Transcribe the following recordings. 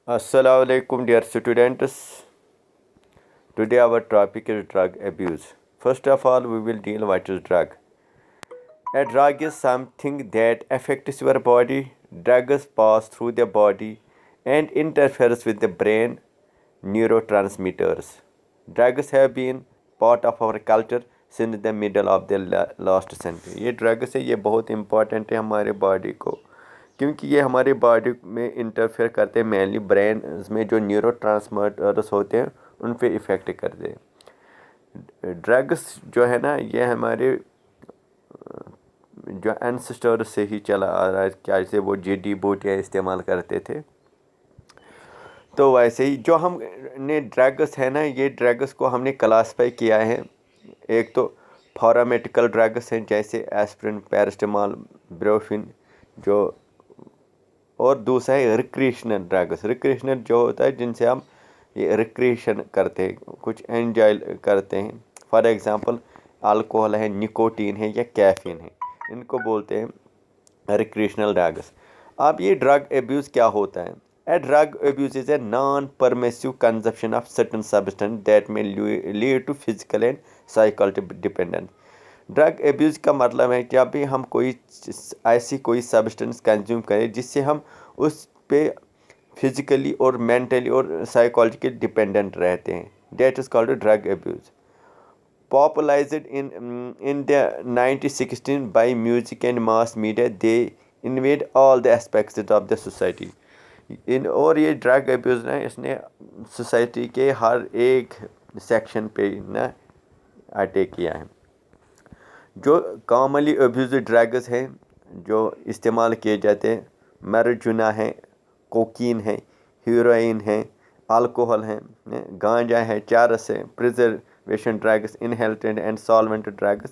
Assalamu alaikum, dear students. Today our topic is drug abuse. First of all, we will deal what is drug. A drug is something that affects your body. Drugs pass through the body and interferes with the brain neurotransmitters. Drugs have been part of our culture since the middle of the last century. یہ drugs ہے، یہ بہت important ہے ہمارے body کو، کیونکہ یہ ہمارے باڈی میں انٹرفیئر کرتے ہیں، مینلی برین میں جو نیورو ٹرانسمیٹرس ہوتے ہیں ان پہ افیکٹ کرتے ہیں۔ ڈرگس جو ہے نا، یہ ہمارے جو اینسسٹر سے ہی چلا آ رہا ہے، کیسے وہ جڑی بوٹیاں استعمال کرتے تھے، تو ویسے ہی جو ہم نے ڈرگس ہے نا، یہ ڈرگس کو ہم نے کلاسیفائی کیا ہے۔ ایک تو فارمیٹیکل ڈرگس ہیں جیسے ایسپرین، پیراسٹامال، بروفین، جو اور دوسرا ہے ریکریشنل ڈرگس۔ ریکریشنل جو ہوتا ہے جن سے ہم یہ ریکریشن کرتے ہیں، کچھ انجوائے کرتے ہیں۔ فار ایگزامپل الکوہل ہے، نکوٹین ہے یا کیفین ہے، ان کو بولتے ہیں ریکریشنل ڈرگس۔ اب یہ ڈرگ ایبیوز کیا ہوتا ہے؟ A drug abuse is a non-permissive consumption of certain substance that may lead to physical and psychological dependence. Drug abuse کا مطلب ہے جب بھی ہم ایسی کوئی سبسٹنس کنزیوم کریں جس سے ہم اس پہ فزیکلی اور مینٹلی اور سائیکالوجیکلی ڈپینڈنٹ رہتے ہیں، that is called drug abuse. Popularized in the 1960s by music and mass media, they invade all the aspects of the society. اور یہ ڈرگ ایبیوز نا، اس نے سوسائٹی کے ہر ایک سیکشن پہ نا اٹیک کیا ہے۔ جو کامنلی ایبیوزڈ ڈرگز ہیں جو استعمال کیے جاتے ہیں، میریجونا ہے، کوکین ہے، ہیروئن ہے، الکوہل ہے، گانجا ہے، چرس ہے، پریزرویشن ڈرگز، انہیلنٹ اینڈ سالونٹ ڈرگز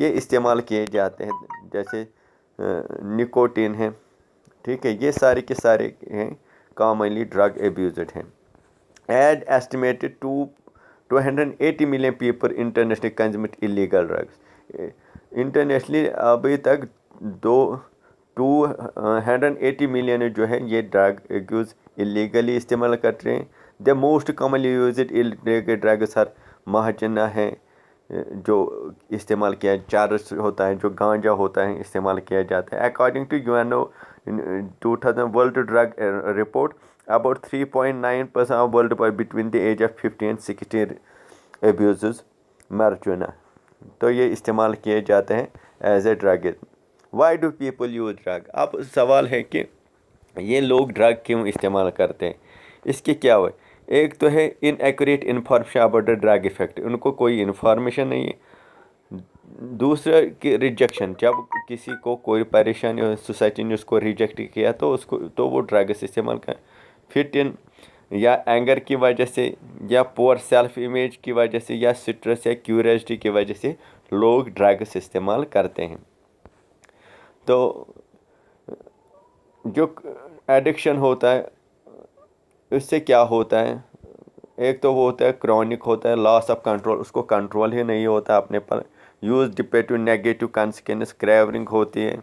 یہ استعمال کیے جاتے ہیں، جیسے نکوٹین ہے، ٹھیک ہے، یہ سارے کے سارے ہیں کامنلی ڈرگ ایبیوزڈ ہیں۔ An estimated 280 million people internationally consume illegal drugs. Internationally ابھی تک 280 ملین جو ہے یہ ڈرگ ایبیوز ایلیگلی استعمال کر رہے ہیں۔ The most commonly used illegal drugs are marijuana ہے جو استعمال کیا، چرس ہوتا ہے، جو گانجا ہوتا ہے استعمال کیا جاتا ہے۔ According to UNO 2000 world drug report, about 3.9% of world people between the age of 50 and 60 abuses marijuana۔ تو یہ استعمال کیے جاتے ہیں as a drug. Why do people use drug? اب سوال ہے کہ یہ لوگ ڈرگ کیوں استعمال کرتے ہیں، اس کے کیا ہوئے؟ ایک تو ہے inaccurate information about the drug effect, ان کو کوئی انفارمیشن نہیں ہے۔ دوسرا کہ ریجیکشن، جب کسی کو کوئی پریشانی ہو، سوسائٹی نے اس کو ریجیکٹ کیا تو وہ ڈرگس استعمال کریں۔ فٹ ان یا اینگر کی وجہ سے، یا پور سیلف امیج کی وجہ سے، یا سٹریس یا کیوریوسٹی کی وجہ سے لوگ ڈرگس استعمال کرتے ہیں۔ تو جو ایڈکشن ہوتا ہے اس سے کیا ہوتا ہے؟ ایک تو وہ ہوتا ہے کرونک ہوتا ہے، لاس آف کنٹرول، اس کو کنٹرول ہی نہیں ہوتا اپنے پر، یوز ڈپیٹو نیگیٹو کنسیکوینس، کریونگ ہوتی ہے،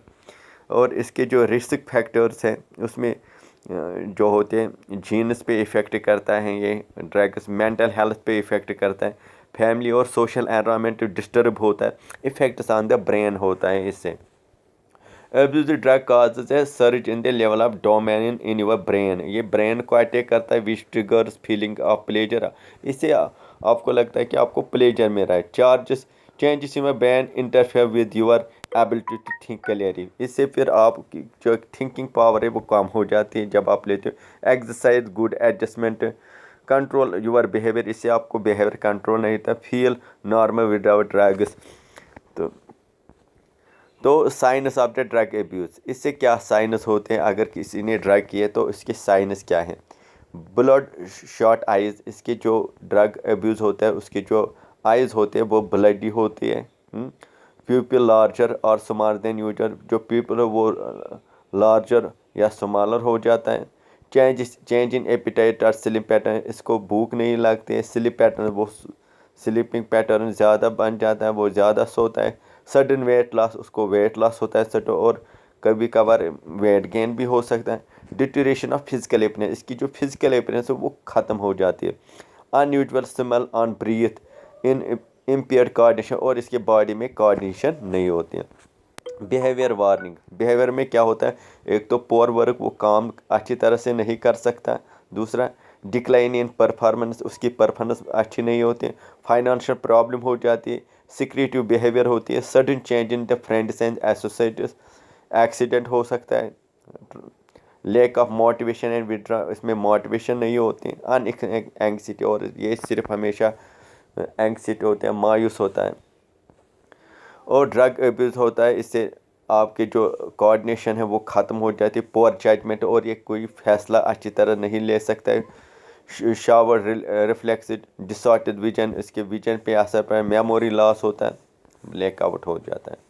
اور اس کے جو رسک فیکٹرز ہیں اس میں جو ہوتے ہیں جینس پہ ایفیکٹ کرتا ہے یہ ڈرگس، مینٹل ہیلتھ پہ ایفیکٹ کرتا ہے، فیملی اور سوشل انوائرمنٹ ڈسٹرب ہوتا ہے، ایفیکٹس آن دا برین ہوتا ہے اس سے۔ Abused drug causes a surge in the level of dopamine in your brain۔ یہ برین کو اٹیک کرتا ہے، which triggers feeling of pleasure۔ اس سے آپ کو لگتا ہے کہ آپ کو پلیجر مل رہا ہے۔ changes in your brain interfere with your ability to think clearly۔ اس سے پھر آپ کی جو تھنکنگ پاور ہے وہ کم ہو جاتی ہے جب آپ لیتے ہو۔ Exercise, good adjustment, control your behaviour, اس سے آپ کو بیہیویئر کنٹرول نہیں ہوتا۔ Feel normal without drugs. تو science of the drug abuse, اس سے کیا سائنس ہوتے ہیں؟ اگر کسی نے ڈرگ کیے تو اس کے سائنس کیا ہیں؟ بلڈ شاٹ آئیز، اس کے جو ڈرگ ایبیوز ہوتا ہے اس کے جو آئیز ہوتے ہیں وہ بلڈی ہوتی ہے۔ پیپل لارجر اور سمالر دین یوزر، جو پیپل ہے وہ لارجر یا سمالر ہو جاتا ہے۔ چینج ان ایپیٹائٹ اور سلیپ پیٹرن، اس کو بھوک نہیں لگتی ہے، سلیپ پیٹرن وہ سلیپنگ پیٹرن زیادہ بن جاتا ہے، وہ زیادہ سوتا ہے۔ سڈن ویٹ لاس، اس کو ویٹ لاس ہوتا ہے اور کبھی کبھار ویٹ گین بھی ہو سکتا ہے۔ ڈیٹریشن آف فزیکل اپیرنس، اس کی جو فزیکل اپیرنس ہے وہ ختم ہو جاتی ہے. ان یوزول اسمیل آن بریتھ، امپیئرڈ کوآرڈینیشن، اور اس کے باڈی میں کوآرڈینیشن نہیں ہوتی ہے. بیہیویئر وارننگ، بیہیویئر میں کیا ہوتا ہے؟ ایک تو پور ورک، وہ کام اچھی طرح سے نہیں کر سکتا. دوسرا ڈکلائن ان پرفارمنس، اس کی پرفارمنس اچھی نہیں ہوتی. فائنانشیل پرابلم ہو جاتی ہے. سیکریٹو بیہیویئر ہوتی ہے. Sudden change in the friends and associates, accident ہو سکتا ہے. Lack of motivation and withdrawal, اس میں موٹیویشن نہیں ہوتی. ان اینگزائٹی، اور یہ صرف ہمیشہ اینگزائٹی ہوتے ہیں، مایوس ہوتا ہے. اور ڈرگ ابیوز ہوتا ہے، اس سے آپ کے جو کوآرڈینیشن ہے وہ ختم ہو جاتی ہے. پور ججمنٹ، اور یہ کوئی فیصلہ اچھی طرح نہیں لے سکتا ہے. شاور ریفلیکس ڈسارٹڈ ویژن، اس کے ویژن پہ اثر پڑا. میموری لاس ہوتا ہے، بلیک آؤٹ ہو جاتا ہے.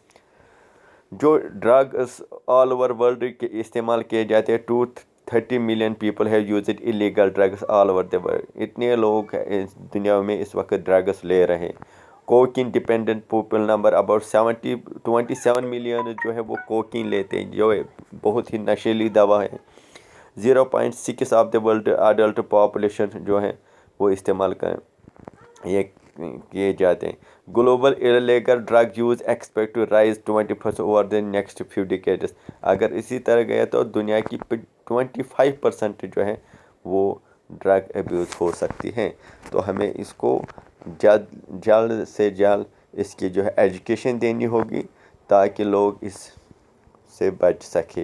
جو ڈرگس آل اوور ورلڈ کے استعمال کیے جاتے ہیں، 230 million people have used illegal drugs all over the world. اتنے لوگ اس دنیا میں اس وقت ڈرگس لے رہے ہیں. Cocaine dependent people number about 27 million جو ہے وہ کوکین لیتے ہیں، جو بہت ہی نشیلی دوا ہے. 0.6 of the world adult population جو ہے وہ استعمال کریں، یہ کیے جاتے ہیں. Global illegal drug use expect to rise 20% over the next few decades. اگر اسی طرح گیا تو دنیا کی 25% جو ہے وہ ڈرگ ابیوز ہو سکتی ہیں. تو ہمیں اس کو جلد سے جلد اس کی جو ہے ایجوکیشن دینی ہوگی، تاکہ لوگ اس سے بچ سکے.